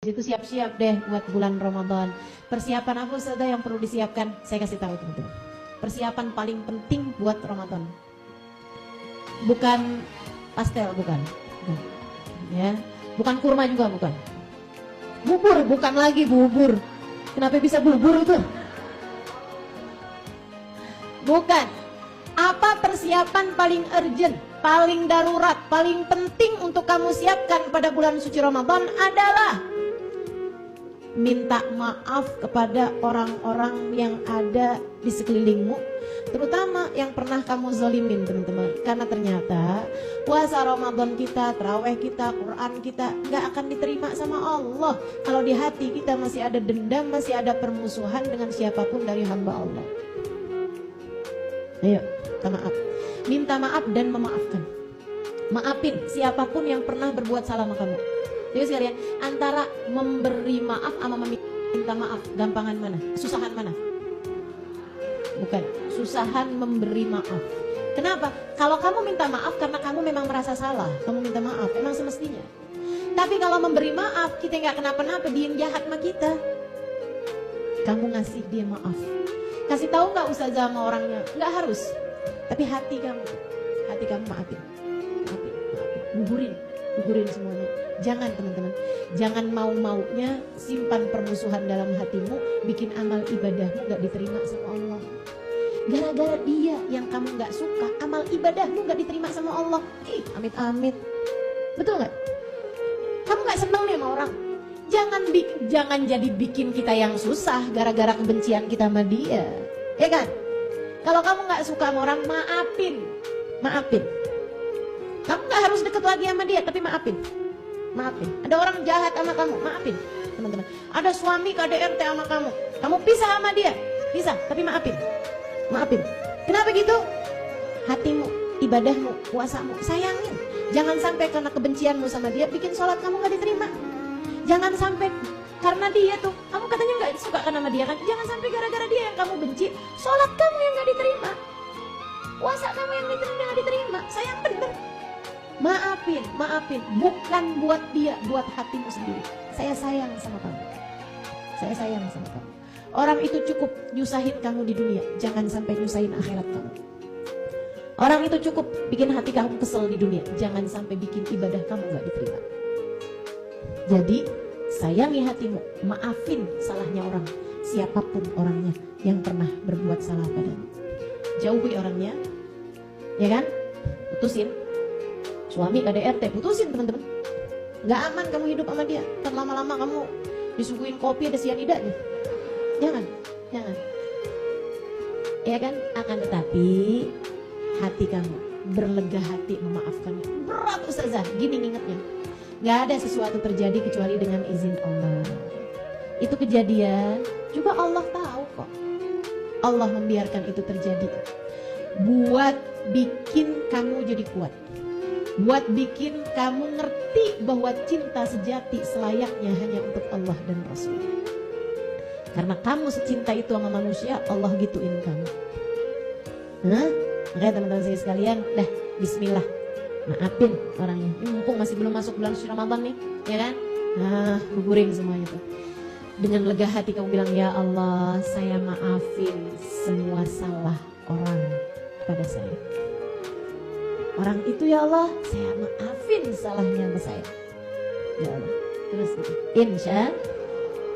Itu siap-siap deh buat bulan Ramadan. Persiapan apa saja yang perlu disiapkan? Saya kasih tahu teman-teman. Persiapan paling penting buat Ramadan. Bukan pastel, bukan. Ya, bukan kurma juga, bukan. Bubur, bukan lagi bubur. Kenapa bisa bubur itu? Bukan. Apa persiapan paling urgent, paling darurat, paling penting untuk kamu siapkan pada bulan suci Ramadan adalah minta maaf kepada orang-orang yang ada di sekelilingmu, terutama yang pernah kamu zolimin, teman-teman. Karena ternyata puasa Ramadan kita, tarawih kita, Quran kita nggak akan diterima sama Allah kalau di hati kita masih ada dendam, masih ada permusuhan dengan siapapun dari hamba Allah. Ayo, minta maaf, minta maaf dan memaafkan. Maafin siapapun yang pernah berbuat salah sama kamu. Jadi sekalian, antara memberi maaf sama meminta maaf, gampangan mana? Susahan mana? Bukan, susahan memberi maaf. Kenapa? Kalau kamu minta maaf karena kamu memang merasa salah, kamu minta maaf, memang semestinya. Tapi kalau memberi maaf, kita nggak kenapa-napa, dia yang jahat sama kita, kamu ngasih dia maaf. Kasih tahu nggak ustazah sama orangnya? Nggak harus. Tapi hati kamu maafin, maafin, gugurin semuanya. Jangan teman-teman, jangan mau-maunya simpan permusuhan dalam hatimu, bikin amal ibadahmu gak diterima sama Allah. Gara-gara dia yang kamu gak suka, amal ibadahmu gak diterima sama Allah. Amit-amit. Betul gak? Kamu gak senang nih sama orang. Jangan jadi bikin kita yang susah gara-gara kebencian kita sama dia. Ya kan? Kalau kamu gak suka sama orang, maafin. Kamu gak harus deket lagi sama dia, tapi maafin. Ada orang jahat sama kamu, maafin, teman-teman. Ada suami KDRT sama kamu pisah sama dia, pisah, tapi maafin. Kenapa gitu? Hatimu, ibadahmu, puasamu, sayangin. Jangan sampai karena kebencianmu sama dia bikin sholat kamu gak diterima. Jangan sampai karena dia tuh, kamu katanya gak suka sama dia kan? Jangan sampai gara-gara dia yang kamu benci, sholat kamu yang gak diterima, puasa kamu yang gak diterima. Sayang bener. Maafin, bukan buat dia, buat hatimu sendiri. Saya sayang sama kamu. Orang itu cukup nyusahin kamu di dunia, jangan sampai nyusahin akhirat kamu. Orang itu cukup bikin hati kamu kesel di dunia, jangan sampai bikin ibadah kamu gak diterima. Jadi sayangi hatimu, maafin salahnya orang, siapapun orangnya yang pernah berbuat salah padamu. Jauhi orangnya, ya kan? Putusin. Suami KDRT, putusin teman-teman. Gak aman kamu hidup sama dia. Ntar lama-lama kamu disuguhin kopi ada sianidanya. Jangan. Ya kan? Akan tetapi hati kamu berlega hati memaafkannya. Berat ustazah, gini ngingetnya. Gak ada sesuatu terjadi kecuali dengan izin Allah. Itu kejadian juga Allah tahu kok. Allah membiarkan itu terjadi buat bikin kamu jadi kuat, buat bikin kamu ngerti bahwa cinta sejati selayaknya hanya untuk Allah dan Rasul. Karena kamu secinta itu sama manusia, Allah gituin kamu. Makanya teman-teman saya sekalian, dah bismillah, maafin orangnya. Ini mumpung masih belum masuk bulan suci Ramadan nih, ya kan? Gugurin semuanya tuh. Dengan lega hati kamu bilang, ya Allah, saya maafin semua salah orang pada saya. Orang itu ya Allah, saya maafin salahnya sama saya. Ya Allah. Terus gitu. Insya